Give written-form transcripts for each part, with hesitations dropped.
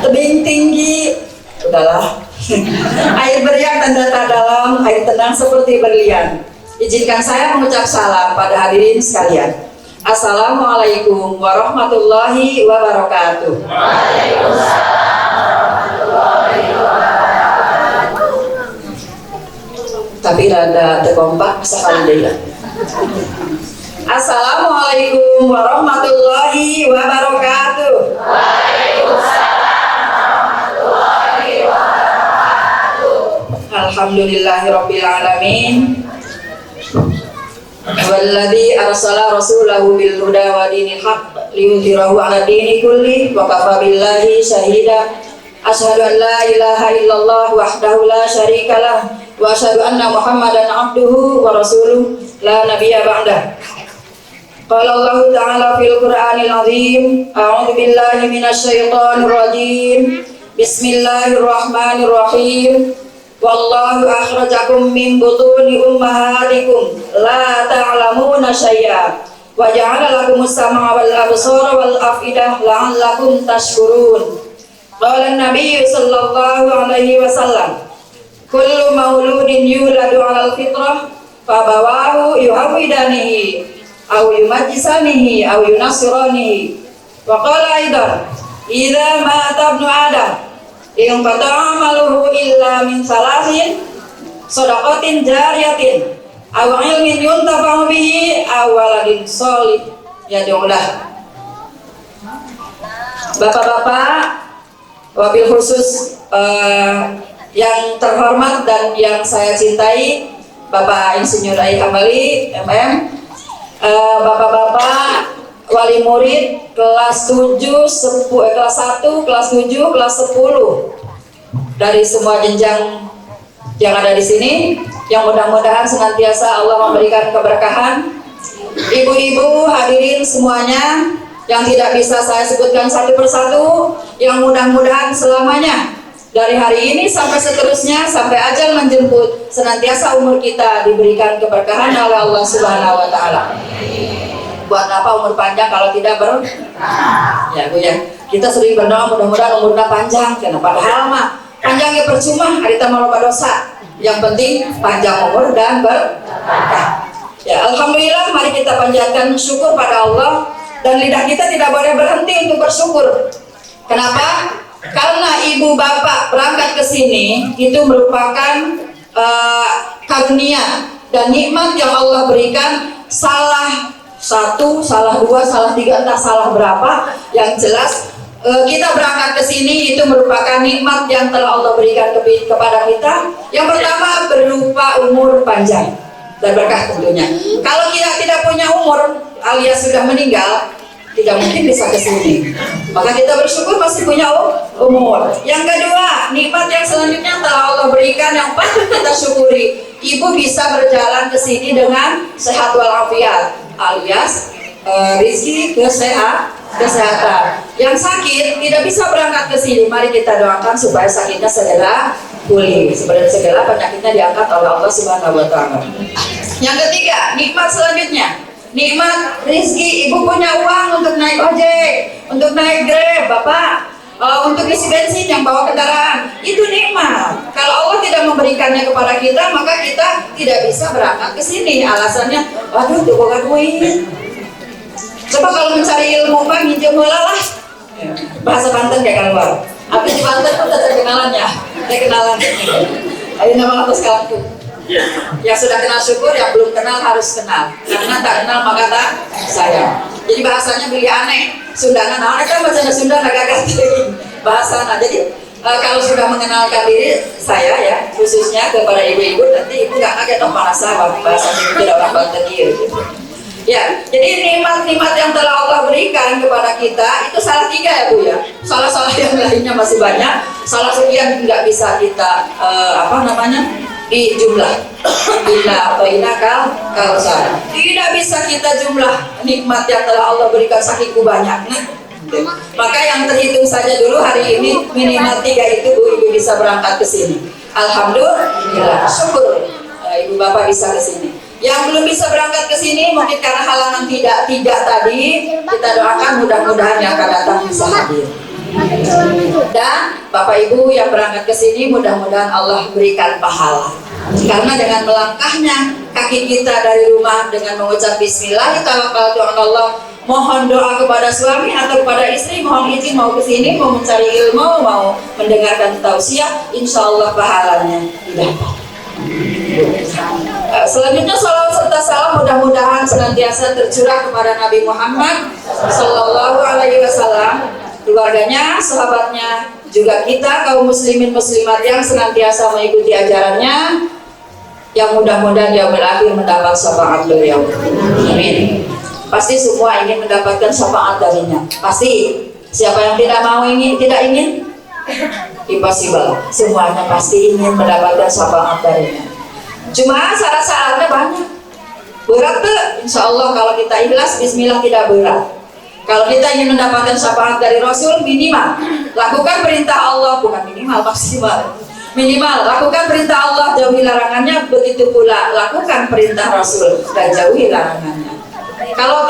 Tebing tinggi, udahlah. Air beriak dan data dalam, air tenang seperti berlian. Izinkan saya mengucap salam pada hadirin sekalian. Assalamualaikum warahmatullahi wabarakatuh. Waalaikumsalam warahmatullahi wabarakatuh. Tapi rada terkompak sekali deh. Assalamualaikum warahmatullahi wabarakatuh. Waalaikumsalam warahmatullahi wabarakatuh. Alhamdulillahirabbil alamin. Walladzi arsala rasulahu bil huda wa dinil haqq liyudhhirahu 'ala dini kulli wa kafa billahi shahida. Asyhadu an la ilaha illallah wahdahu la syarikalah wa asyhadu anna Muhammadan 'abduhu wa rasuluh la nabiyya ba'dah. Qala Allah ta'ala fil Qur'anil 'azim, a'udzu billahi minasy syaithanir rajim. Bismillahirrahmanirrahim. Wallahu akhrajakum min butuni ummahatikum la ta'lamuna syai'a wa ja'ala lakumus sam'a wal absara wal afidah la'allakum tashkurun. Qala an-nabiy sallallahu alaihi wasallam, kullu mauludin yuladu 'alal fitrah fabawahu yuhawidanihi aw yumajjisanihi aw yunasiranihi. Wa qala aidan, idza mata ibnu adam in qata'a amaluhu illa min salasin shadaqatin jariyatin aw ilmin yuntafa'u bihi aw waladin shalih yad'u lahu. Bapak-bapak, wabil khusus yang terhormat dan yang saya cintai, Bapak Insinyur Ai Hambali MM, bapak-bapak wali murid kelas 7, kelas 1, kelas 7, kelas 10 dari semua jenjang yang ada di sini, yang mudah-mudahan senantiasa Allah memberikan keberkahan. Ibu-ibu hadirin semuanya yang tidak bisa saya sebutkan satu persatu, yang mudah-mudahan selamanya dari hari ini sampai seterusnya, sampai ajal menjemput, senantiasa umur kita diberikan keberkahan oleh Allah Subhanahu wa taala. Buat apa umur panjang kalau tidak ya Bu ya. Kita sering berdoa mudah-mudahan umurnya panjang, karena padahal mah panjangnya percuma, kita malu dosa. Yang penting panjang umur dan berkah. Ya, alhamdulillah, mari kita panjatkan syukur pada Allah, dan lidah kita tidak boleh berhenti untuk bersyukur. Kenapa? Karena ibu bapak berangkat ke sini itu merupakan karunia dan nikmat yang Allah berikan. Salah satu, salah dua, salah tiga, entah salah berapa, yang jelas kita berangkat ke sini itu merupakan nikmat yang telah Allah berikan kepada kita. Yang pertama berupa umur panjang dan berkah tentunya. Kalau kita tidak punya umur alias sudah meninggal, tidak mungkin bisa ke sini. Maka kita bersyukur masih punya umur. Yang kedua, nikmat yang selanjutnya telah Allah berikan yang patut kita syukuri. Ibu bisa berjalan ke sini dengan sehat walafiat, alias rezeki kesehatan. Yang sakit tidak bisa berangkat ke sini. Mari kita doakan supaya sakitnya segera pulih, segera penyakitnya diangkat oleh Allah Subhanahu wa taala. Yang ketiga, nikmat selanjutnya, nikmat rezeki. Ibu punya uang untuk naik ojek, untuk naik Grab, Bapak, untuk isi bensin yang bawa kendaraan, itu nikmat. Kalau Allah tidak memberikannya kepada kita, maka kita tidak bisa berangkat ke sini. Alasannya, waduh, tuh bukan duit. Coba kalau mencari ilmu, Pak, minjem lah. Bahasa Banten kayak keluar. Tapi di Banten pun ada kenalannya, kenalan. Ayo nama atas kalanku. Yang sudah kenal syukur, yang belum kenal harus kenal. Karena tak kenal maka tak sayang. Jadi bahasanya pilih aneh. Sundanan, aneh kan bahasa Sunda agak ganti bahasa. Nah, jadi kalau sudah mengenalkan diri saya ya, khususnya kepada ibu-ibu, nanti ibu nggak kaget dong merasa bahasanya itu tidak orang Banten gitu. Ya, jadi nikmat-nikmat yang telah Allah berikan kepada kita itu salah tiga ya Bu ya. Salah-salah yang lainnya masih banyak. Salah sekian nggak bisa kita di jumlah. Inna atau inakal kausar. Tidak bisa kita jumlah nikmat yang telah Allah berikan saking banyaknya. Maka yang terhitung saja dulu hari ini minimal 3 itu Bu Ibu bisa berangkat ke sini. Alhamdulillah, syukur Ibu Bapak bisa ke sini. Yang belum bisa berangkat ke sini mungkin karena halangan tidak tadi, kita doakan mudah-mudahan yang akan datang bisa hadir. Dan Bapak Ibu yang berangkat ke sini mudah-mudahan Allah berikan pahala. Karena dengan melangkahnya kaki kita dari rumah dengan mengucap Bismillahirrahmanirrahim, mohon doa kepada suami atau kepada istri, mohon izin mau ke sini, mau mencari ilmu, mau mendengarkan tausiah, insya Allah pahalanya didapat. Selanjutnya salawat serta salam mudah-mudahan senantiasa tercurah kepada Nabi Muhammad Sallallahu Alaihi Wasallam, keluarganya, sahabatnya, juga kita kaum muslimin muslimat yang senantiasa mengikuti ajarannya, yang mudah-mudahan yaumil akhir mendapat syafaat beliau. Amin. Pasti semua ingin mendapatkan syafaat darinya. Pasti. Siapa yang tidak mau tidak ingin? Impossible. Semuanya pasti ingin mendapatkan syafaat darinya. Cuma syarat-syaratnya banyak. Berat tuh, insya Allah kalau kita ikhlas, Bismillah tidak berat. Kalau kita ingin mendapatkan syafaat dari Rasul, minimal lakukan perintah Allah, bukan minimal, maksimal. Minimal lakukan perintah Allah, jauhi larangannya. Begitu pula lakukan perintah Rasul dan jauhi larangannya. Kalau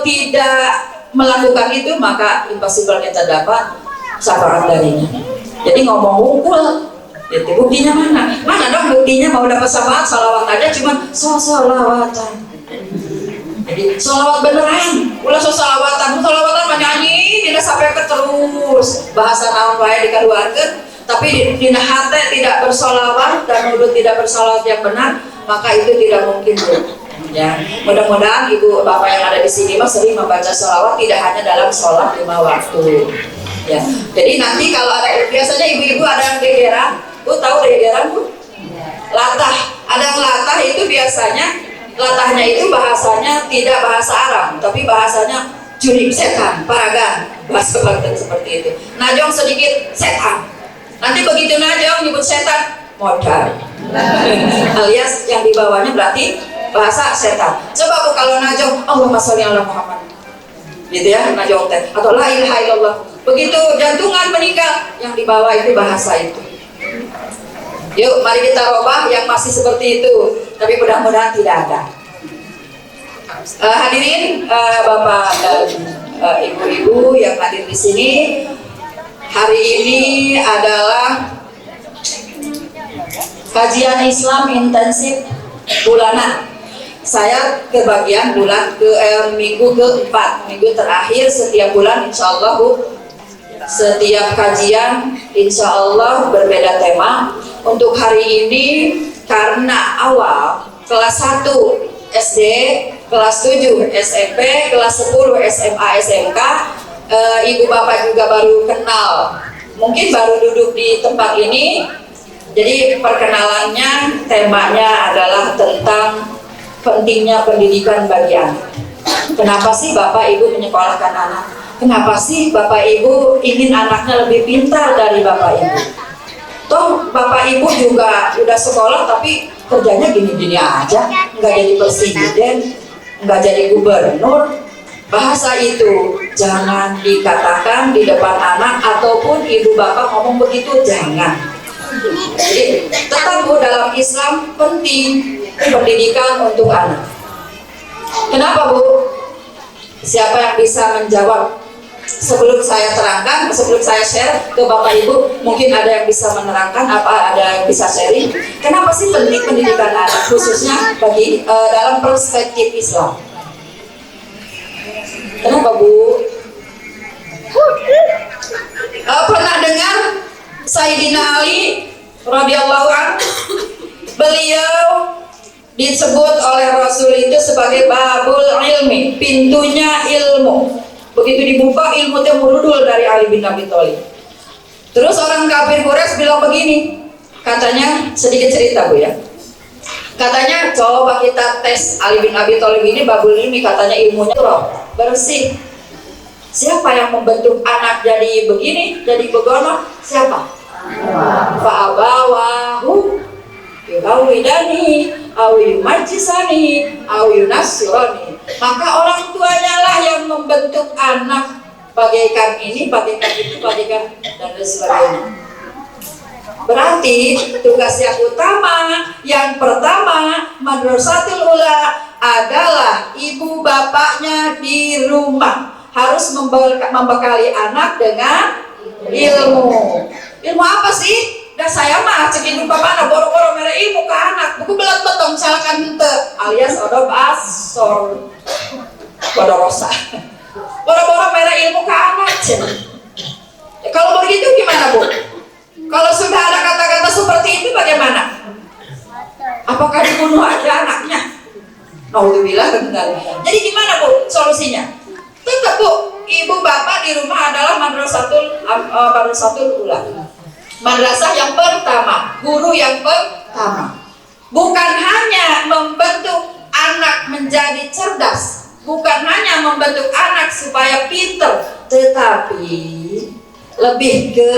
tidak melakukan itu, maka impossible kita dapat syafaat darinya. Jadi ngomong hukum, itu buktinya mana? Mana dong buktinya mau dapat syafaat? Salawat aja cuma salawatan. Jadi salawat beneran, ulah salawatan nyanyi, tidak sampai ke terus bahasa naon wae dikeluarkeun, tapi dina hate tidak bersolawat dan mulut tidak bersolawat yang benar, maka itu tidak mungkin. Ya, mudah-mudahan ibu bapak yang ada di sini mah sering membaca sholawat, tidak hanya dalam sholat 5 waktu. Ya, jadi nanti kalau ada, biasanya ibu-ibu ada yang gegeran, bu tahu gegeran bu? Latah, ada yang latah itu biasanya latahnya itu bahasanya tidak bahasa Arab, tapi bahasanya jurik setan, paragan, bahasa Banten seperti itu. Najong sedikit setan, nanti begitu najong nyebut setan modal, alias yang dibawanya berarti bahasa setan. Coba bu kalau najong Allahumma sholli ala Muhammad, gitu ya najong teh, atau la ilaha illallah. Begitu jantungan meninggal, yang dibawa itu bahasa itu. Yuk mari kita robah yang masih seperti itu, tapi mudah-mudahan tidak ada. Hadirin bapak dan ibu-ibu yang hadir di sini, hari ini adalah kajian Islam intensif bulanan. Saya kebagian bulan minggu keempat, minggu terakhir setiap bulan, insya Allah bu. Setiap kajian insya Allah berbeda tema. Untuk hari ini karena awal kelas 1 SD, kelas 7 SMP, kelas 10 SMA SMK, ibu bapak juga baru kenal, mungkin baru duduk di tempat ini. Jadi perkenalannya temanya adalah tentang pentingnya pendidikan bagi anak. Kenapa sih bapak ibu menyekolahkan anak? Kenapa sih bapak ibu ingin anaknya lebih pintar dari bapak ibu? Toh bapak ibu juga udah sekolah tapi kerjanya gini-gini aja, nggak jadi presiden, nggak jadi gubernur. Bahasa itu jangan dikatakan di depan anak, ataupun ibu bapak ngomong begitu, jangan. Jadi tetap bu, dalam Islam penting pendidikan untuk anak. Kenapa bu? Siapa yang bisa menjawab? Sebelum saya terangkan, sebelum saya share ke bapak ibu, mungkin ada yang bisa menerangkan, apa ada yang bisa sharing. Kenapa sih penting pendidikan anak, khususnya bagi dalam perspektif Islam? Kenapa bu? Pernah dengar Sayyidina Ali radhiyallahu anhu? Beliau disebut oleh Rasul itu sebagai babul ilmi, pintunya ilmu. Begitu dibuka ilmu itu merudul dari Ali bin Abi Thalib. Terus orang kafir Quraisy bilang begini, katanya, sedikit cerita bu ya. Katanya coba kita tes Ali bin Abi Thalib ini babul ilmi, katanya ilmunya tuh bersih. Siapa yang membentuk anak jadi begini, jadi begono? Siapa? Fa'abawahu yuhawidani aw yumajjisani aw yunasirani. Maka orang tuanya lah yang membentuk anak, bagaikan ini, bagaikan itu, bagaikan dan sebagainya. Berarti tugas yang utama, yang pertama Madrasatul Ula adalah ibu bapaknya di rumah. harus membekali anak dengan ilmu. Ilmu apa sih? Dah saya mah cek indung papana boro-boro mere ilmu ke anak. Buku belat betong misalkan hente alias odo basor. Bodorosa. Boro-boro mere ilmu ke anak. Ya, kalau begitu gimana, Bu? Kalau sudah ada kata-kata seperti itu bagaimana? Apakah dibunuh aja anaknya? Nauzubillah benar. Jadi gimana, Bu, solusinya? Tetap, Bu, ibu bapak di rumah adalah madrasatul ula. Madrasah yang pertama, guru yang pertama. Bukan hanya membentuk anak menjadi cerdas, bukan hanya membentuk anak supaya pinter, tetapi lebih ke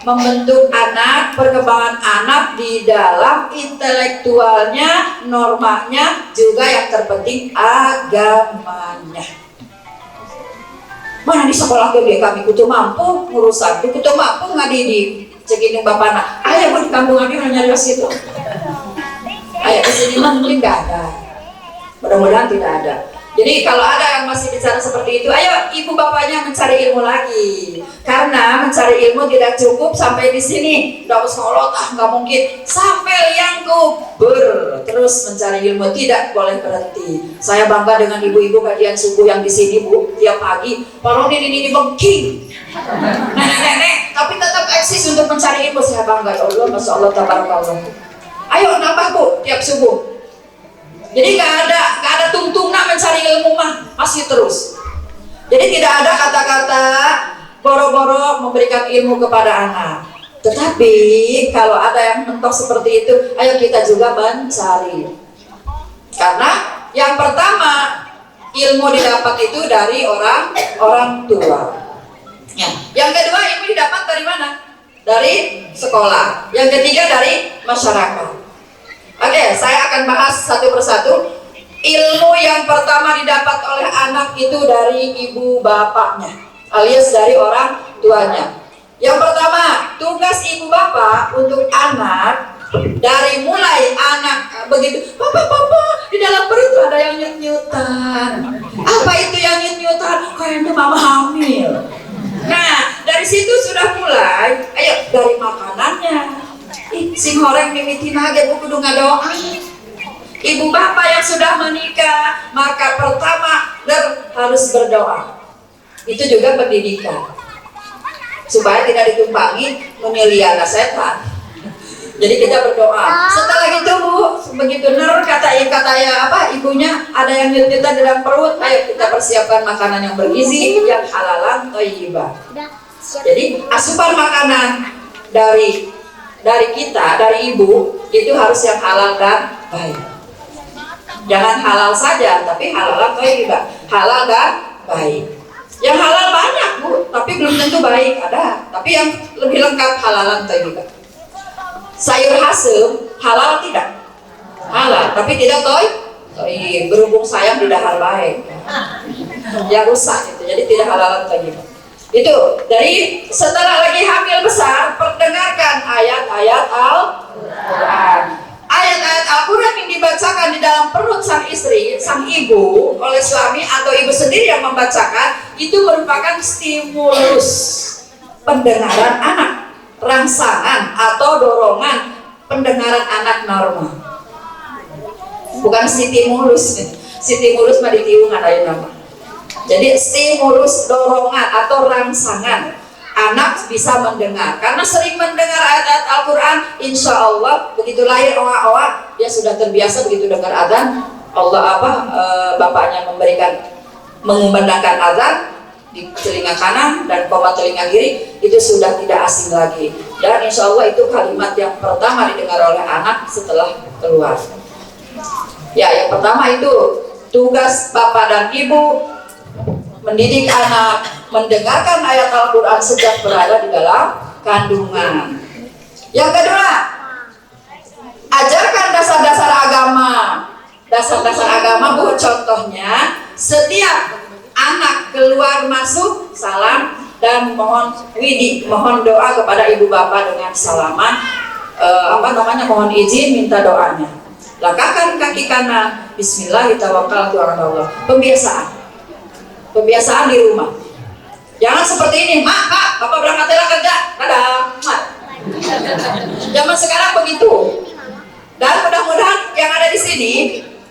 membentuk anak, perkembangan anak di dalam intelektualnya, normanya, juga yang terpenting agamanya. Mana di sekolah gede kami kutu mampu ngurusan, kutu mampu ngadidik, cekin bapana. Ayah mau di kampung kami hanya di situ. Ayah di sini mah mungkin nggak ada. Mudah-mudahan tidak ada. Jadi kalau ada yang masih bicara seperti itu, ayo ibu bapaknya mencari ilmu lagi. Karena mencari ilmu tidak cukup sampai di sini. Udah sholat, nggak mungkin. Sampai yang kubur terus mencari ilmu, tidak boleh berhenti. Saya bangga dengan ibu-ibu kajian subuh yang di sini, Bu, tiap pagi. Kalau ini bengking, nenek-nenek, tapi tetap eksis untuk mencari ilmu. Saya bangga, ya Allah, masya Allah, tabarakallah. Ayo nambah, Bu, tiap subuh. Jadi nggak ada tungtungna mencari ilmu mah, masih terus. Jadi tidak ada kata-kata boro-boro memberikan ilmu kepada anak. Tetapi kalau ada yang mentok seperti itu, ayo kita juga mencari. Karena yang pertama ilmu didapat itu dari orang tua. Ya. Yang kedua ilmu didapat dari mana? Dari sekolah. Yang ketiga dari masyarakat. Oke, saya akan bahas satu persatu. Ilmu yang pertama didapat oleh anak itu dari ibu bapaknya, alias dari orang tuanya. Yang pertama, tugas ibu bapak untuk anak dari mulai anak begitu, papa, di dalam perut ada yang nyut-nyutan. Apa itu yang nyut-nyutan? Kayaknya mama hamil. Nah, dari situ sudah mulai, ayo dari makanannya. Sing horeng mimitin aja kudu ngadoa. Ibu bapak yang sudah menikah, maka pertama harus berdoa. Itu juga pendidikan, supaya tidak ditumpangi meniliana setan. Jadi kita berdoa. Setelah itu, Bu, begitu kata ibunya ada yang nyut-nyutan dalam perut, ayo kita persiapkan makanan yang bergizi, yang halalan thayyibah. Jadi asupan makanan dari kita, dari ibu, itu harus yang halal dan baik. Jangan halal saja, tapi halal dan thayyibah. Halal dan baik. Yang halal banyak, Bu, tapi belum tentu baik. Ada, tapi yang lebih lengkap halal dan thayyibah. Sayur hasem halal tidak? Halal, tapi tidak thayyib. Berhubung sayang tidak halal baik. Ya rusak itu. Jadi tidak halal dan thayyibah. Itu dari setelah lagi hamil besar, perdengarkan ayat-ayat Al-Quran. Ayat-ayat Al-Quran yang dibacakan di dalam perut sang istri, sang ibu, oleh suami atau ibu sendiri yang membacakan, itu merupakan stimulus pendengaran anak, rangsangan atau dorongan pendengaran anak normal. Bukan stimulus mah ditiungan ayo nama. Jadi stimulus, dorongan atau rangsangan anak bisa mendengar. Karena sering mendengar ayat-ayat Al-Quran, insya Allah begitu lahir oa-oa dia sudah terbiasa begitu dengar azan Allah bapaknya mengumandangkan azan di telinga kanan dan koma telinga kiri, itu sudah tidak asing lagi. Dan insya Allah itu kalimat yang pertama didengar oleh anak setelah keluar. Ya, yang pertama itu tugas bapak dan ibu mendidik anak, mendengarkan ayat Al-Quran sejak berada di dalam kandungan. Yang kedua, ajarkan dasar-dasar agama. Dasar-dasar agama, Bu, contohnya setiap anak keluar masuk salam dan mohon doa kepada ibu bapak dengan salaman, mohon izin minta doanya. Langkahkan kaki kanan, bismillahirrahmanirrahim, tawakkaltu 'alallah. Pembiasaan. Pembiasaan di rumah. Jangan seperti ini, mak, pak, bapak berangkat kerja, dadah. Zaman sekarang begitu. Dan mudah-mudahan yang ada di sini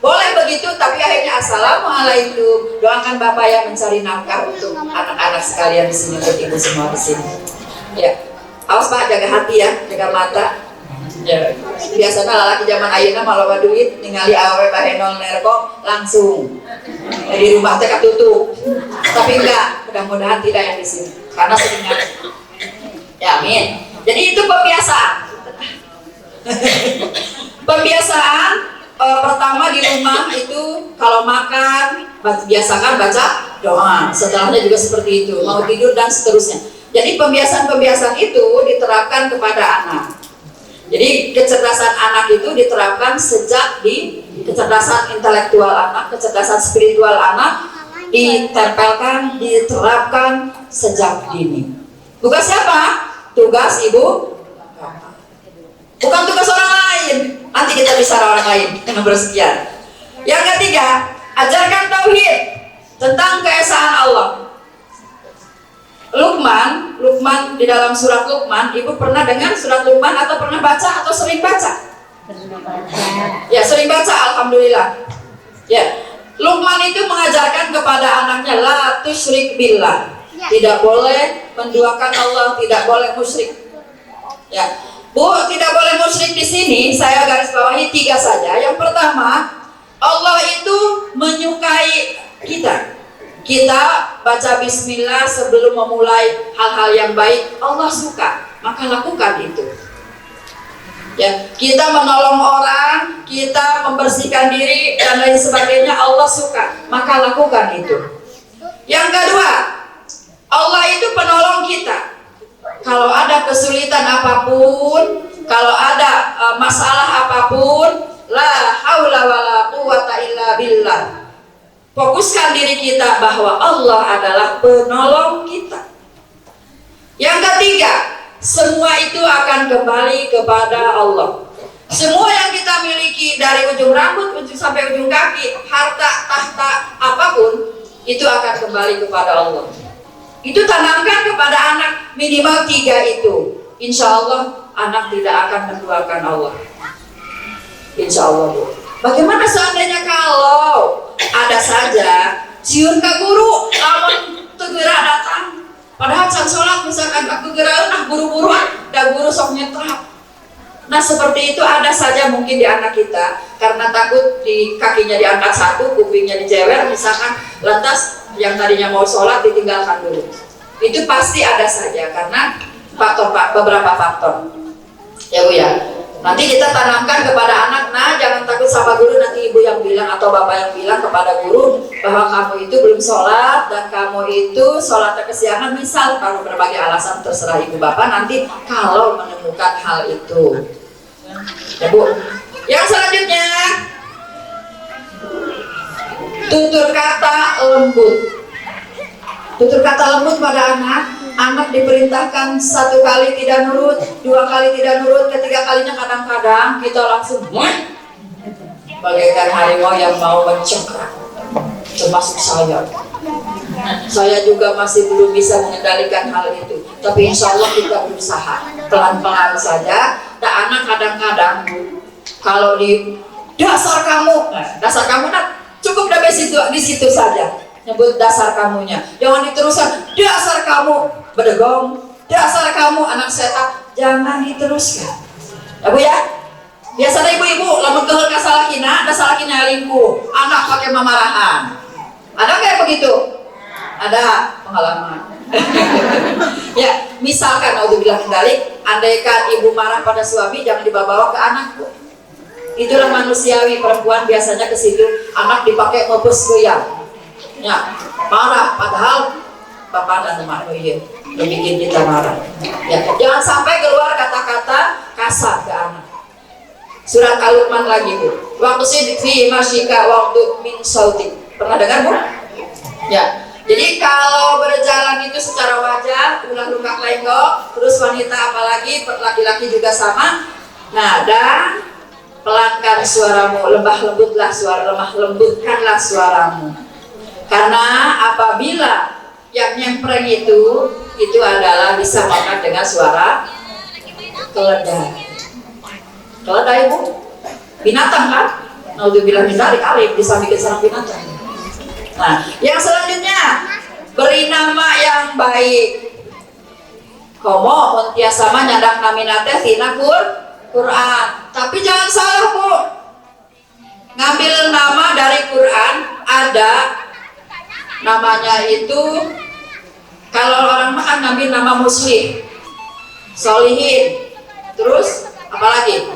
boleh begitu, tapi akhirnya assalamualaikum. Doakan bapak yang mencari nafkah untuk anak-anak sekalian di sini, untuk ibu semua di sini. Ya, awas pak, jaga hati ya, jaga mata. Ya, biasanya lelaki zaman ayeuna malawa duit ningali awewe bahenol nerko langsung di rumah teh tutup. Tapi enggak, mudah-mudahan tidak yang di sini karena seringnya. Ya, amin. Jadi itu pembiasaan. Pembiasaan pertama di rumah itu kalau makan biasakan baca doa. Setelahnya juga seperti itu, mau tidur dan seterusnya. Jadi pembiasaan-pembiasaan itu diterapkan kepada anak. Jadi kecerdasan anak itu diterapkan sejak di kecerdasan intelektual anak, kecerdasan spiritual anak ditempelkan, diterapkan sejak dini. Tugas siapa? Tugas ibu, bukan tugas orang lain. Nanti kita bicara orang lain yang bersekian. Yang ketiga, ajarkan tauhid tentang keesaan Allah. Luqman di dalam surat Luqman, ibu pernah dengar surat Luqman atau pernah baca atau sering baca? Ya, sering baca, alhamdulillah. Ya, Luqman itu mengajarkan kepada anaknya la tusyrik billah. Tidak boleh menduakan Allah, tidak boleh musyrik. Ya, Bu, tidak boleh musyrik di sini saya garis bawahi 3 saja. Yang pertama, Allah itu menyukai kita. Kita baca bismillah sebelum memulai hal-hal yang baik, Allah suka, maka lakukan itu. Ya, kita menolong orang, kita membersihkan diri dan lain sebagainya, Allah suka, maka lakukan itu. Yang kedua, Allah itu penolong kita. Kalau ada kesulitan apapun, kalau ada masalah apapun, la haula wala quwata illa billah. Fokuskan diri kita bahwa Allah adalah penolong kita. Yang ketiga, semua itu akan kembali kepada Allah. Semua yang kita miliki dari ujung rambut sampai ujung kaki, harta, tahta, apapun, itu akan kembali kepada Allah. Itu tanamkan kepada anak minimal 3 itu. Insya Allah anak tidak akan menduakan Allah. Insya Allah, Bu. Bagaimana seandainya kalau ada saja siun ka guru lamun tegera datang, padahal can sholat misalkan aku geura nah buru-buru da guru sok nyetrap. Nah seperti itu ada saja mungkin di anak kita karena takut di kakinya diangkat satu, kupingnya dijewer misalkan, lantas yang tadinya mau sholat ditinggalkan dulu. Itu pasti ada saja karena beberapa faktor. Ya Bu ya. Nanti kita tanamkan kepada anak, nah jangan takut sama guru, nanti ibu yang bilang atau bapak yang bilang kepada guru bahwa kamu itu belum sholat dan kamu itu sholatnya kesiangan, misal kalau berbagai alasan terserah ibu bapak nanti kalau menemukan hal itu. Ya Bu. Yang selanjutnya, tutur kata lembut. Tutur kata lembut pada anak diperintahkan 1 kali tidak nurut, 2 kali tidak nurut, ketiga kalinya kadang-kadang kita langsung bagaikan harimau yang mau mencengkram, termasuk saya juga masih belum bisa mengendalikan hal itu, tapi insya Allah kita berusaha pelan-pelan saja. Dan anak kadang-kadang kalau di dasar kamu nah, cukup sampai di situ saja. Nyebut dasar kamunya, jangan diteruskan dasar kamu bedegong, dasar kamu anak setan, jangan diteruskan. Ya Bu ya, biasanya ibu-ibu lamun keheul ka salakina, da salakina lingkuh, anak pakai mamarahan. Ada kayak begitu? Ada pengalaman. Ya, misalkan auzubillah min dzalik, andaikan ibu marah pada suami, jangan dibawa ke anak, Bu. Itulah manusiawi, perempuan biasanya ke situ, anak dipakai ngepes goyang. Ya, marah padahal bapak dan emak yang bikin kita marah. Ya, jangan sampai keluar kata-kata kasar ke anak. Surat Al-Luqman lagi Bu. Waktu fi masyika waktu min sauti. Pernah dengar Bu? Ya. Jadi kalau berjalan itu secara wajar, ulah luka lenggok, terus wanita apalagi laki-laki juga sama. Nah, dan pelankan suaramu, lemah lembutkanlah suaramu. Karena apabila yang nyempreng itu adalah disamakan dengan suara keledai. Keledai Bu, binatang kan? Naudzubillah min dzalik, alif disamikan sareng binatang. Nah, yang selanjutnya beri nama yang baik. Komo untiasa mah nyadak namina teh tina Quran. Tapi jangan salah Bu. Ngambil nama dari Quran ada namanya itu, kalau orang mah kan ngambil nama Muslim, Solihin, terus apalagi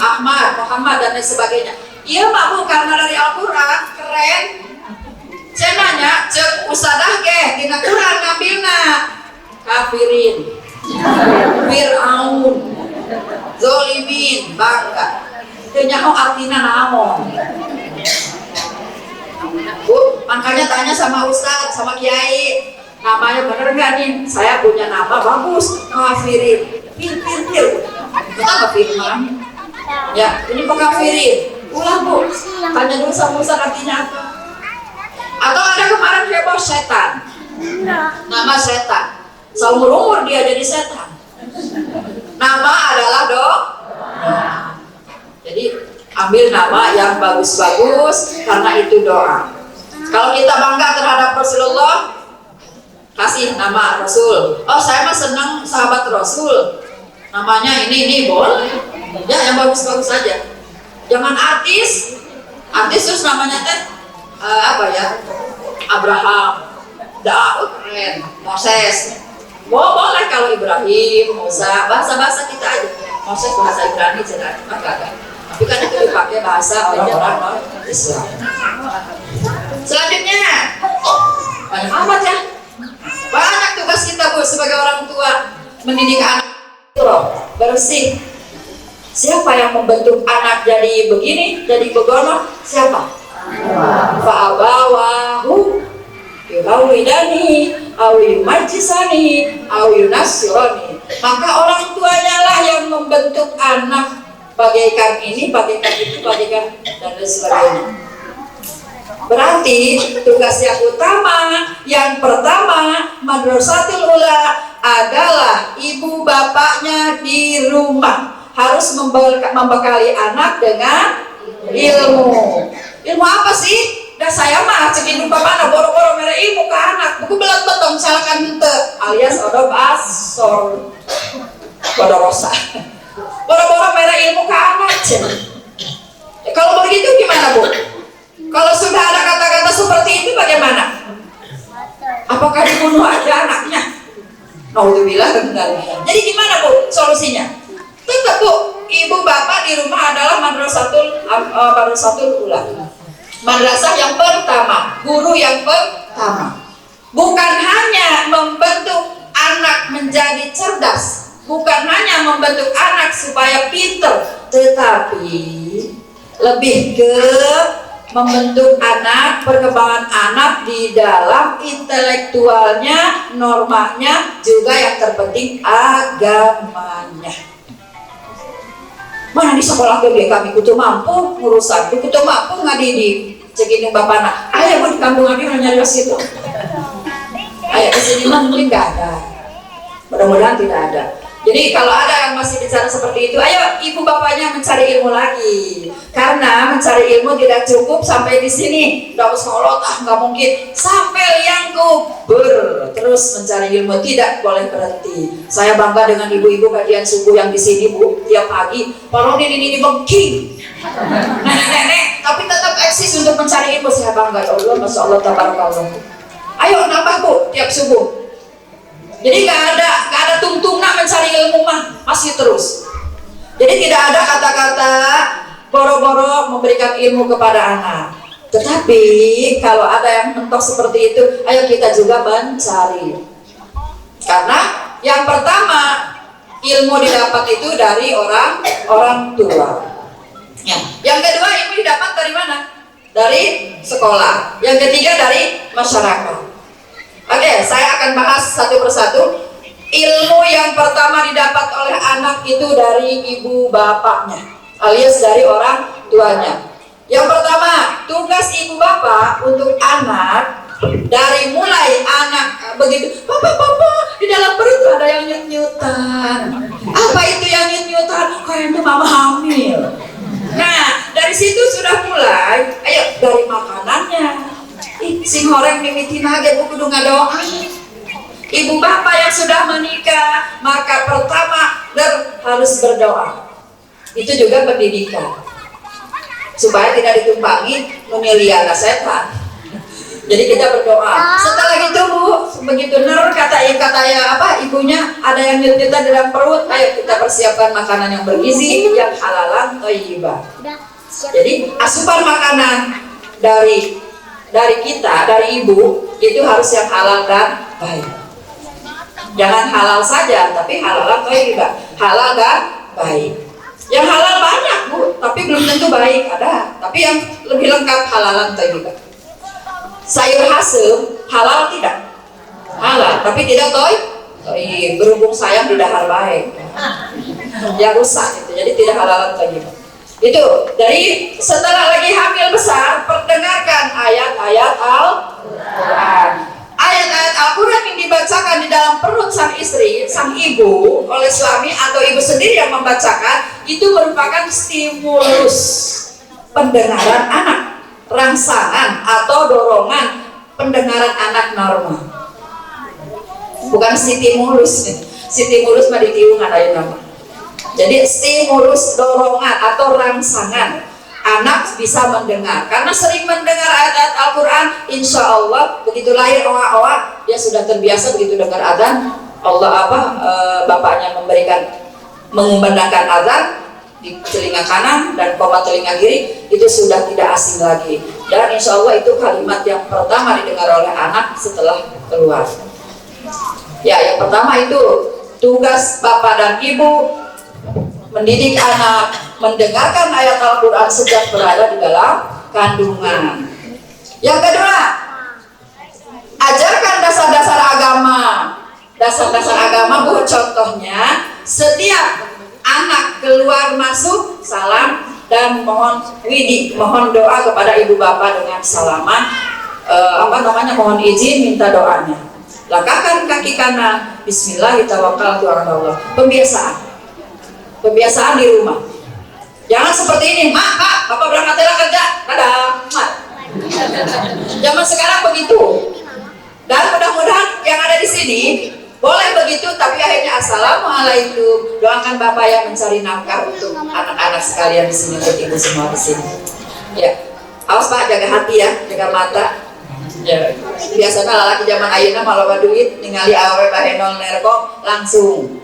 Ahmad, Muhammad dan lain sebagainya. Iya Mak Bu, karena dari Al-Quran keren. Saya nanya, cek usadah ke tina Quran ngambilna kafirin, Fir'aun, zolimin, bangga. Itu nyaho artinya naon. Bu, makanya tanya sama Ustadz, sama Kiai, namanya bener nggak nih? Saya punya nama bagus, kafirin, pintir. Kita nggak firman. Ya, ini kok kafirin. Ulang Bu, tanya dulu sama Ustadz artinya apa. Atau ada kemarin heboh setan, nama setan. Seumur umur dia jadi setan. Nama adalah doa. Jadi ambil nama yang bagus-bagus karena itu doa. Kalau kita bangga terhadap Rasulullah, kasih nama Rasul. Oh saya mah senang sahabat Rasul, namanya ini boleh. Ya yang bagus-bagus saja. Jangan artis terus namanya teh apa ya? Abraham, Daud, keren, Moses. Boleh kalau Ibrahim, Musa, bahasa-bahasa kita aja. Moses bahasa Ibrani cerita, agak. Tapi kan itu dipakai bahasa orang-orang non-Islam. Selanjutnya, banyak amat ya. Banyak tugas kita Bu sebagai orang tua mendidik anak itu loh, bersih. Siapa yang membentuk anak jadi begini, jadi begono? Siapa? Fa'abawahu yuhawidani aw yumajjisani aw yunasirani. Maka orang tuanya lah yang membentuk anak bagaikan ini, bagaikan itu, bagaikan dan lain sebagainya. Berarti tugas yang utama, yang pertama Madrasatul Ula adalah ibu bapaknya di rumah harus membekali anak dengan ilmu. Ilmu apa sih? Dah saya mah cekin lupa mana boro-boro mere ilmu ke anak. Buku belat betong misalkan hente alias odo basor. Bodorosa. Boro-boro mere ilmu ke anak. Kalau begitu gimana Bu? Kalau sudah ada kata-kata seperti itu bagaimana? Apakah dibunuh aja anaknya? Naudzubillah benar. Jadi gimana Bu solusinya? Tetap Bu, ibu bapak di rumah adalah madrasatul ula. Madrasah yang pertama, guru yang pertama. Bukan hanya membentuk anak menjadi cerdas, bukan hanya membentuk anak supaya pinter, tetapi lebih ke membentuk anak, perkembangan anak di dalam intelektualnya, normanya, juga yang terpenting agamanya. Mana di sekolah gede kami kutu mampu ngurusan, kutu mampu ngadidik. Cekin bapak nak, ayah mau di kampung kami nyari situ. Ayah di sini mah mungkin nggak ada. Mudah-mudahan tidak ada. Jadi kalau ada yang masih bicara seperti itu, ayo ibu bapaknya mencari ilmu lagi. Karena mencari ilmu tidak cukup sampai di sini. Udah sekolah, nggak mungkin. Sampai yang kubur terus mencari ilmu, tidak boleh berhenti. Saya bangga dengan ibu-ibu kajian subuh yang di sini Bu, tiap pagi. Kalau ini bengking, nenek-nenek, tapi tetap eksis untuk mencari ilmu. Saya bangga, ya Allah, masya Allah, tabarakallah. Ayo nambah Bu, tiap subuh. Jadi nggak ada tuntunan mencari ilmu mah, masih terus. Jadi tidak ada kata-kata boro-boro memberikan ilmu kepada anak. Tetapi kalau ada yang mentok seperti itu, ayo kita juga mencari. Karena yang pertama ilmu didapat itu dari orang tua. Ya. Yang kedua ilmu didapat dari mana? Dari sekolah. Yang ketiga dari masyarakat. Oke, saya akan bahas satu persatu. Ilmu yang pertama didapat oleh anak itu dari ibu bapaknya, alias dari orang tuanya. Yang pertama, tugas ibu bapak untuk anak, dari mulai anak begitu, papa, di dalam perut ada yang nyut-nyutan. Apa itu yang nyut-nyutan? Kayaknya mama hamil. Nah, dari situ sudah mulai, ayo dari makanannya. Sing horeng mimitin aja bu kudu ngadoa. Ibu bapak yang sudah menikah, maka pertama harus berdoa. Itu juga pendidikan, supaya tidak ditumpangi memiliana setan. Jadi kita berdoa. Setelah itu bu, begitu kata ibunya ada yang nyut-nyutan di dalam perut, ayo kita persiapkan makanan yang bergizi, yang halalan, thayyibah. Jadi asupan makanan dari kita, dari ibu itu harus yang halal dan baik. Jangan halal saja, tapi halalan thayyibah, halal dan baik. Yang halal banyak bu, tapi belum tentu baik, ada. Tapi yang lebih lengkap halalan thayyibah. Sayur hasem halal tidak? Halal, tapi tidak thayyib. Berhubung sayang di dahar baik, ya rusak itu. Jadi tidak halalan thayyibah. Itu dari setelah lagi hamil besar, perdengarkan ayat-ayat Al-Quran. Ayat-ayat Al-Quran yang dibacakan di dalam perut sang istri, sang ibu, oleh suami atau ibu sendiri yang membacakan, itu merupakan stimulus pendengaran anak, rangsangan atau dorongan pendengaran anak normal. Bukan stimulus. Stimulus mah ditiungan ayo nama. Jadi stimulus, dorongan atau rangsangan anak bisa mendengar, karena sering mendengar ayat-ayat Al-Quran, insya Allah begitu lahir oa-oa dia sudah terbiasa begitu dengar azan Allah bapaknya mengumandangkan azan di telinga kanan dan koma telinga kiri, itu sudah tidak asing lagi, dan insya Allah itu kalimat yang pertama didengar oleh anak setelah keluar. Ya, yang pertama itu tugas bapak dan ibu mendidik anak, mendengarkan ayat Al-Quran sejak berada di dalam kandungan. Yang kedua, ajarkan dasar-dasar agama. Dasar-dasar agama bu, contohnya setiap anak keluar masuk salam dan mohon mohon doa kepada ibu bapak dengan salaman, mohon izin minta doanya. Langkahkan kaki kanan, Bismillahirrahmanirrahim. Kebiasaan di rumah. Jangan seperti ini, mak, bapak berangkat kerja, dadah, mak. Zaman sekarang begitu. Dan mudah-mudahan yang ada di sini boleh begitu, tapi akhirnya assalamualaikum. Doakan bapak yang mencari nafkah untuk anak-anak sekalian di sini, untuk ibu semua di sini. Ya, awas pak, jaga hati ya, jaga mata. Ya, biasanya lalaki zaman ayeuna malawa duit ningali awewe bahenol nerko langsung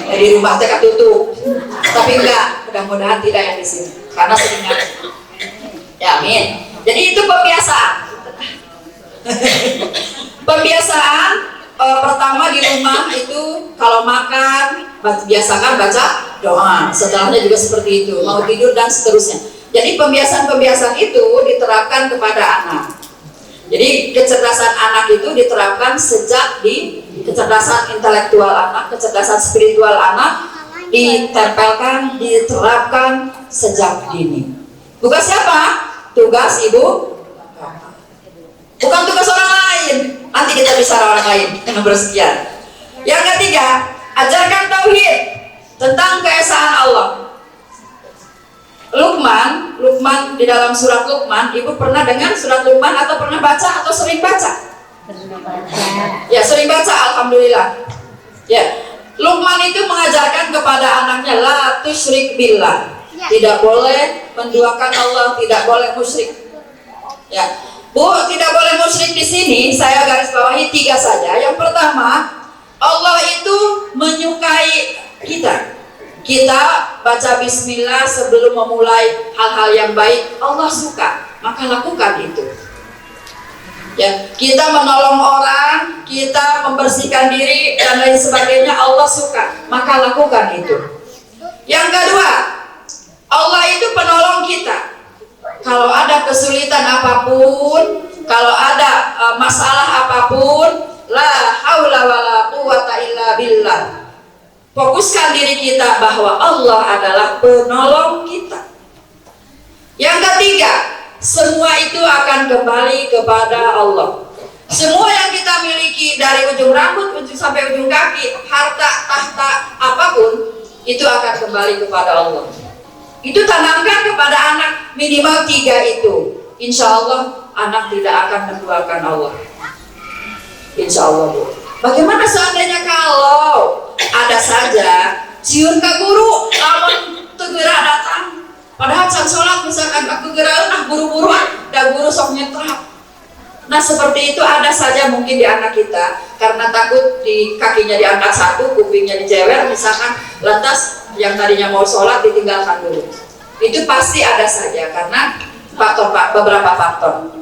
di rumah teh tutup. Tapi enggak, mudah-mudahan tidak yang di sini karena seringan. Ya, amin. Jadi itu kebiasaan. Pembiasaan pertama di rumah itu kalau makan biasakan baca doa. Setelahnya juga seperti itu, mau tidur dan seterusnya. Jadi pembiasaan-pembiasaan itu diterapkan kepada anak. Jadi kecerdasan anak itu diterapkan sejak di kecerdasan intelektual anak, kecerdasan spiritual anak ditempelkan, diterapkan sejak dini. Tugas siapa? Tugas ibu, bukan tugas orang lain. Nanti kita bicara orang lain yang bersekian. Yang ketiga, ajarkan tauhid tentang keesaan Allah. Luqman di dalam surat Luqman, ibu pernah dengar surat Luqman atau pernah baca atau sering baca? Ya, sering baca, alhamdulillah. Ya, Luqman itu mengajarkan kepada anaknya la tusyrik billah. Tidak boleh menduakan Allah, tidak boleh musyrik. Ya, bu, tidak boleh musyrik di sini saya garis bawahi 3 saja. Yang pertama, Allah itu menyukai kita. Kita baca bismillah sebelum memulai hal-hal yang baik, Allah suka, maka lakukan itu. Ya, kita menolong orang, kita membersihkan diri dan lain sebagainya, Allah suka, maka lakukan itu. Yang kedua, Allah itu penolong kita. Kalau ada kesulitan apapun, kalau ada masalah apapun, la haula wala quwata illa billah. Fokuskan diri kita bahwa Allah adalah penolong kita. Yang ketiga, semua itu akan kembali kepada Allah. Semua yang kita miliki dari ujung rambut sampai ujung kaki, harta, tahta, apapun, itu akan kembali kepada Allah. Itu tanamkan kepada anak minimal 3 itu. Insya Allah anak tidak akan menduakan Allah. Insya Allah, Bu. Bagaimana seandainya kalau ada saja siun ke guru, lawan tegera datang. Padahal can sholat misalkan aku gerak, nah buru-buru dan guru sok nyetrap. Nah seperti itu ada saja mungkin di anak kita, karena takut di kakinya diangkat satu, kupingnya dijewer misalkan, lantas yang tadinya mau sholat ditinggalkan dulu. Itu pasti ada saja karena beberapa faktor.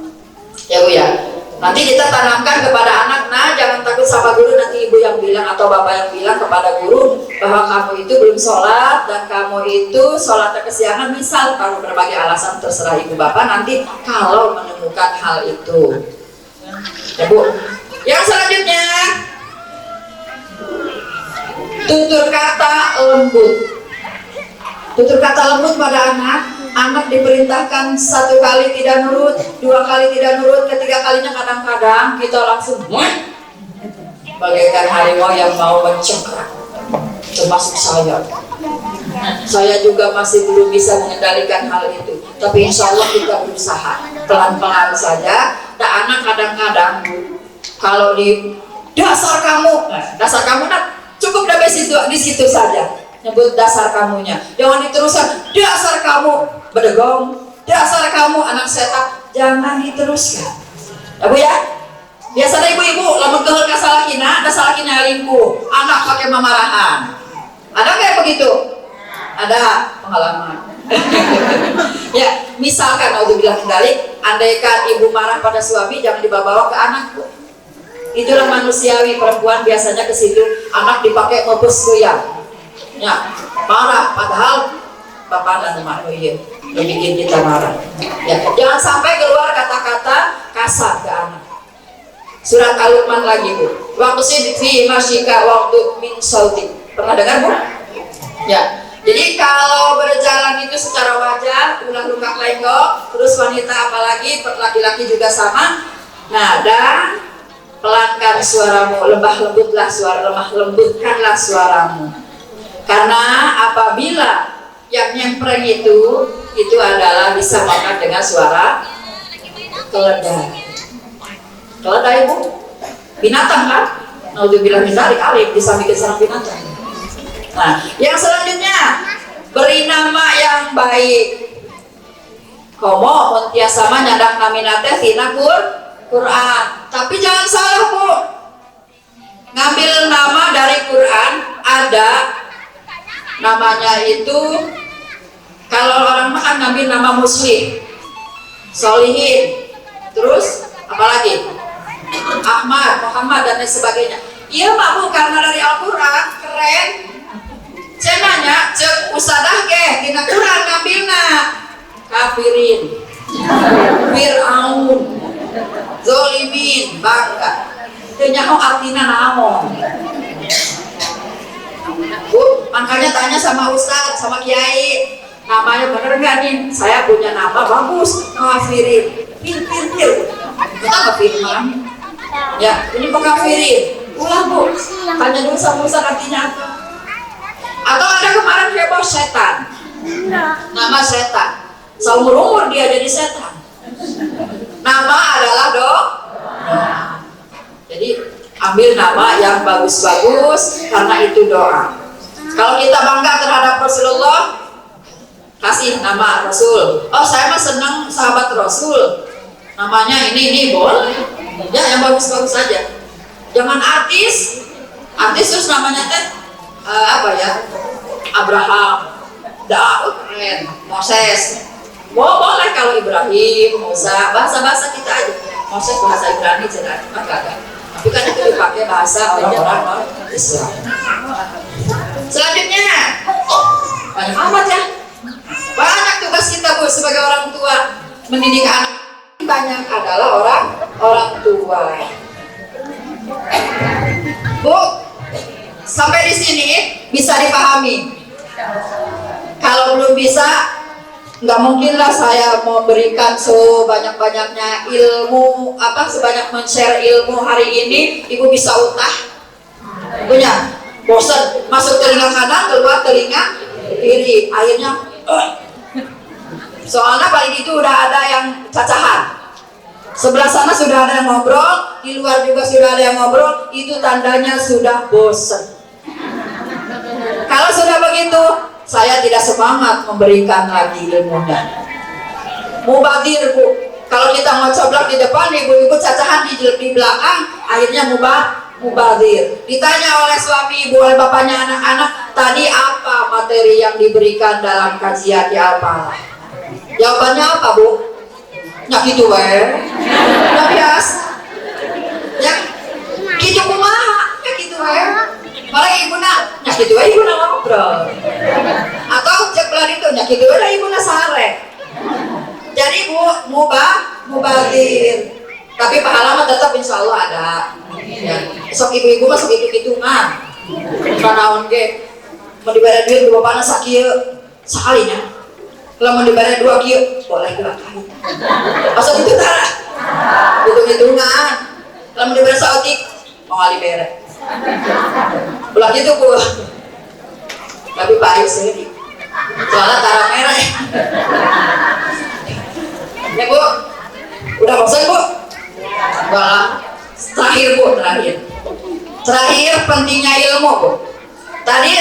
Ya Bu ya. Nanti kita tanamkan kepada anak, nah jangan takut sama guru, nanti ibu yang bilang atau bapak yang bilang kepada guru bahwa kamu itu belum sholat dan kamu itu sholatnya kesiangan, misal kalau berbagai alasan, terserah ibu bapak nanti kalau menemukan hal itu. Ya Bu. Yang selanjutnya, tutur kata lembut. Tutur kata lembut pada anak. Anak diperintahkan 1 kali tidak nurut, 2 kali tidak nurut, ketiga kalinya kadang-kadang kita langsung bagaikan harimau yang mau mencengkram, termasuk saya. Saya juga masih belum bisa mengendalikan hal itu, tapi insya Allah kita berusaha pelan-pelan saja. Dan anak kadang-kadang kalau di dasar kamu nah, cukup sampai di situ saja. Nyebut dasar kamunya, jangan diteruskan dasar kamu bedegong, dasar kamu anak setan, jangan diteruskan. Ya Bu ya. Biasanya ibu-ibu lamun keul ka salakina, da salakina lingkuh, anak pakai mamarahan. Ada kayak begitu? Ada pengalaman. Ya, misalkan auzubillah dalik, andaikan ibu marah pada suami, jangan dibawa ke anak, Bu. Itulah manusiawi, perempuan biasanya ke situ, anak dipakai ngepes goyang. Ya, marah padahal bapak dan emak yang bikin kita marah. Ya, jangan sampai keluar kata-kata kasar ke anak. Surat Al-Luqman lagi Bu. Waktu fi masyika waktu min sauti. Pernah dengar Bu? Ya. Jadi kalau berjalan itu secara wajar, ulah luka lenggok, terus wanita apalagi, laki-laki juga sama. Nah, dan pelankan suaramu, lemah lembutkanlah suaramu. Karena apabila yang nyempreng itu adalah disamakan dengan suara keledai. Keledai Bu, binatang kan? Naudzubillah min dzalik, alif disamikan sama binatang. Nah, yang selanjutnya, beri nama yang baik. Komo muntiasa nyadak naminate tina Quran. Tapi jangan salah Bu, ngambil nama dari Quran ada namanya itu, kalau orang makan ngambil nama muslim, solihin, terus apalagi Ahmad, Muhammad dan lain sebagainya. Iya mah Bu, karena dari Al-Quran keren. Cenanya cek usadah ke tina Quran ngambilna kafirin, Fir'aun, zolimin, bangga. Teu nyaho artina naon. Bu, makanya tanya sama Ustadz, sama Kiai, namanya bener nggak nih? Saya punya nama bagus, kafirin, pintir, kita firman. Ya, ini pekafirin. Ulah Bu, tanya dulu sama Ustadz artinya apa? Atau ada kemarin heboh setan, nama setan, seumur dia jadi setan. Nama adalah doa. Jadi ambil nama yang bagus-bagus karena itu doa. Kalau kita bangga terhadap Rasulullah, kasih nama Rasul. Oh saya mah senang sahabat Rasul, namanya ini boleh. Ya yang bagus-bagus saja. Jangan artis terus namanya teh apa ya? Abraham, Daud, keren, Moses. Boleh kalau Ibrahim, Musa, bahasa-bahasa kita aja. Moses bahasa Ibrani cerita, kagak. Tapi kan itu dipakai bahasa orang-orang Islam. Selanjutnya, banyak amat ya. Banyak tugas kita Bu sebagai orang tua mendidik anak. Banyak adalah orang tua. Bu, sampai di sini bisa dipahami. Kalau belum bisa, Nggak mungkin lah saya memberikan sebanyak-banyaknya ilmu, sebanyak men-share ilmu hari ini, ibu bisa utah punya, bosan, masuk telinga kanan, keluar telinga kiri, akhirnya soalnya paling itu udah ada yang cacahan, sebelah sana sudah ada yang ngobrol, di luar juga sudah ada yang ngobrol, itu tandanya sudah bosan. Kalau sudah begitu, saya tidak semangat memberikan lagi ilmunya. Mubadir, Bu. Kalau kita mau coblak di depan, ibu-ibu cacahan di belakang, akhirnya mubadir. Ditanya oleh suami ibu, oleh bapaknya anak-anak, tadi apa materi yang diberikan dalam kajian, ya apa? Jawabannya apa, Bu? Ya gitu ya biasa. Ya gitu kumaha, ya gitu malah ibu nak, ya gitu ibu nak ngobrol. Atau cek pelan itu, ya gitu ibu nak sare. Jadi Bu, mubadir. Tapi pahala mah tetap insya Allah ada. Ya. Sok ibu-ibu masuk hitung-hitungan. Kanaon ge, mau diberi duit dua panas sakieu sekalinya. Kalau mau diberi 2 kieu, boleh 2 kali. Masuk itu tara. Hitung-hitungan. Kalau mau diberi saotik, mau kali bere. Ulah gitu Bu. Tapi baik sih. Soalnya tara merah. Ya Bu, udah bosan Bu? Terakhir pentingnya ilmu Bu. Tadi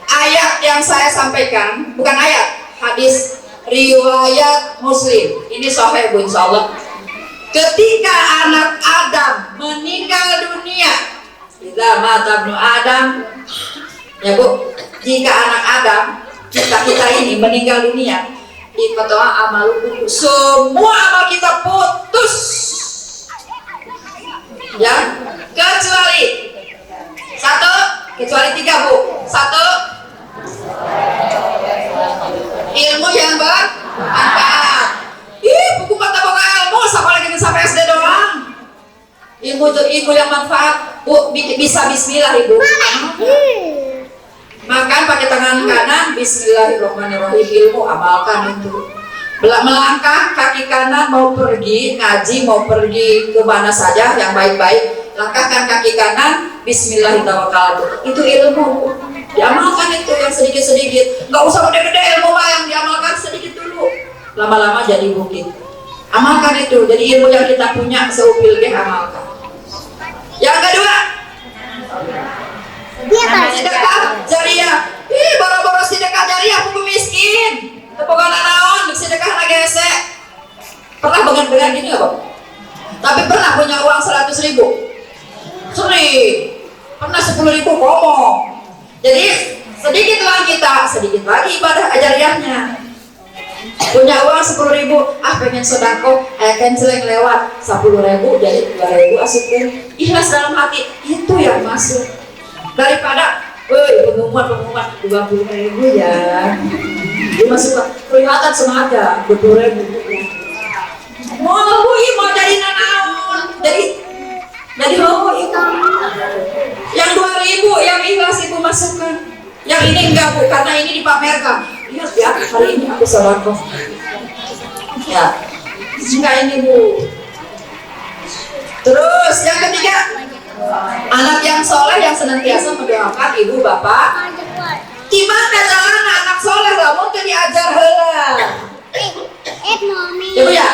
ayat yang saya sampaikan, bukan ayat, hadis riwayat Muslim. Ini sahih Bu insyaallah. Ketika anak Adam meninggal dunia, kita mata ibnu Adam, ya Bu, jika anak Adam, kita ini meninggal dunia, ikatoa amalukum, semua amal kita putus, ya, kecuali 3 Bu. 1, ilmu yang bermanfaat. Buku mata boga ilmu sampai lagi sampai SD doang. Ilmu yang manfaat Bu, bisa bismillah Ibu. Makan pakai tangan kanan, bismillahirrahmanirrahim, ilmu amalkan itu. Melangkah kaki kanan mau pergi ngaji, mau pergi ke mana saja yang baik-baik, langkahkan kaki kanan, bismillahirrahmanirrahim. Itu ilmu. Diamalkan itu yang sedikit-sedikit. Nggak usah gede-gede ilmu mah, yang diamalkan sedikit dulu. Lama-lama jadi bukit. Amalkan itu. Jadi ilmu yang kita punya seupil ge amalkan. Yang kedua, sedekah jariah. Boro-boro sedekah jariah buku miskin. Tepokan naon, sedekah nagese. Pernah bengar-bengar gini nggak, Bang? Tapi pernah punya uang 100.000. Sering. Pernah 10.000 ngomong. Jadi sedikit uang kita, sedikit lagi ibadah jariahnya. Punya uang 10.000, pengen sedekah, kenceleng lewat 10.000 jadi 2.000 asupin. Ikhlas dalam hati, itu yang masuk. Daripada pengumuman 20.000 ya. Dia masuk kelihatan sengaja 20.000. Mau jadi nanaon, jadi mau itu. Yang 2.000 yang ikhlas Ibu masukkan. Yang ini enggak Bu, karena ini dipamerkan. Lihat ya, hari ini aku sedekah. Ya, enggak ini Bu. Terus yang ketiga, anak yang soleh yang senantiasa mendoakan ibu bapak. Gimana jalan anak soleh lamun teu diajar heula. Ya Bu ya.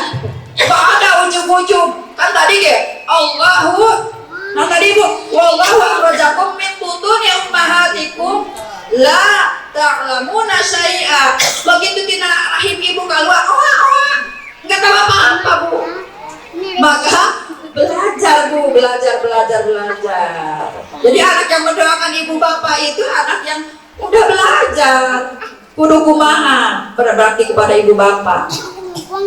Kok ada ujug-ujug. Kan tadi ge Allahu. Nah tadi Bu, wallahu akhrajakum min butuni ummahatikum la ta'lamuna syai'a. Begitu tina rahim ibu keluar, enggak tahu apa-apa Bu. Maka belajar Bu, belajar. Jadi anak yang mendoakan ibu bapak itu anak yang udah belajar. Kudu kumaha berbakti kepada ibu bapak.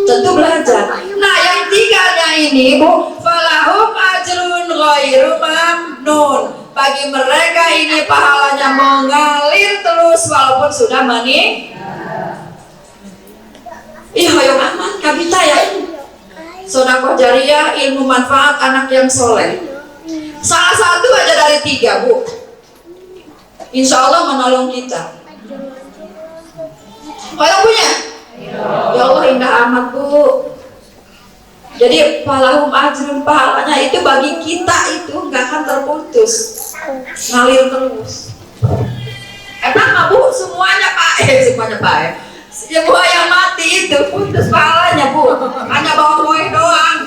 Tentu belajar. Nah yang tiganya ini Bu, falahum ajrun ghairu mamnun. Bagi mereka ini pahalanya mengalir terus walaupun sudah meninggal. Ayo aman kabita ya. Sedekah jariah, ilmu manfaat, anak yang soleh. Salah satu aja dari 3 Bu, insya Allah menolong kita. Kalau punya? indah amat Bu. Jadi palahum ajrun, pahalanya itu bagi kita itu nggak akan terputus, ngalir terus. Emang nggak Bu? Semuanya Pak, semuanya Pak ya. Semua yang mati itu putus pahalanya Bu, hanya bawa kue doang.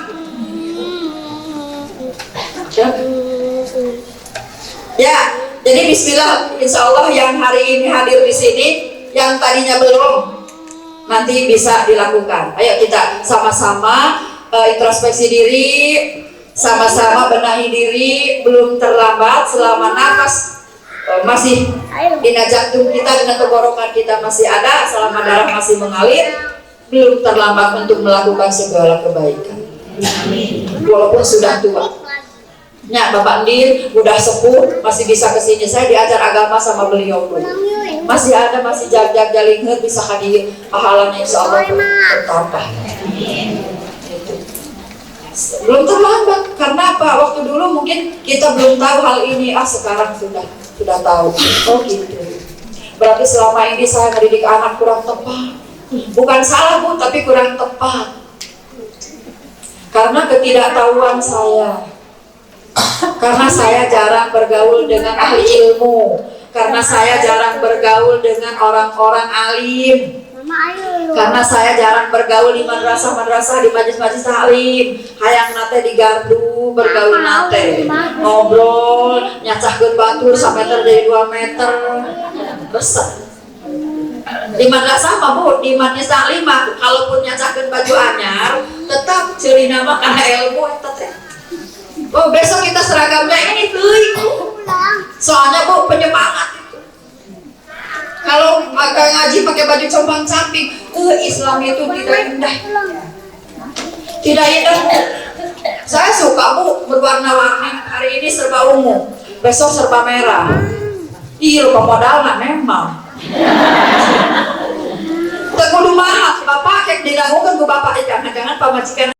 Ya, jadi Bismillah, Insya Allah yang hari ini hadir di sini, yang tadinya belum, nanti bisa dilakukan. Ayo kita sama-sama introspeksi diri, sama-sama benahi diri, belum terlambat selama nafas masih dina jantung kita dengan tenggorokan kita masih ada, selama darah masih mengalir, belum terlambat untuk melakukan segala kebaikan. Walaupun sudah tua. Ya, Bapak Ndin udah sepuh, masih bisa kesini. Saya diajar agama sama beliau pun. Masih ada, masih jag-jag jalinget, bisa hadir pahalanya insya Allah bertambah. Belum terlambat, karena apa? Waktu dulu mungkin kita belum tahu hal ini, sekarang sudah tahu. Oh gitu. Berarti selama ini saya mendidik anak kurang tepat. Bukan salah Bu, tapi kurang tepat. Karena ketidaktahuan saya. Karena saya jarang bergaul dengan ahli ilmu, karena saya jarang bergaul dengan orang-orang alim, karena saya jarang bergaul di madrasah-madrasah, di majlis-majlis taklim, hayang nate di gardu bergaul nate, ngobrol, nyacahkeun batur sampai dari 2 meter, besar. Di madrasah mah Bu, di majlis taklim mah, kalaupun nyacahkeun baju anyar, tetap ceulina mah kana ilmu eta teh. Oh besok kita seragamnya ini tuh, soalnya Bu penyemangat itu. Kalau agak ngaji pakai baju compang camping, Islam itu tidak indah, tidak indah Bu. Saya suka Bu berwarna-warni, hari ini serba ungu, besok serba merah. Iya pemodal nggak memang. Teguh mahal, bapak kayak dilakukan ke bapak, jangan-jangan pamajikan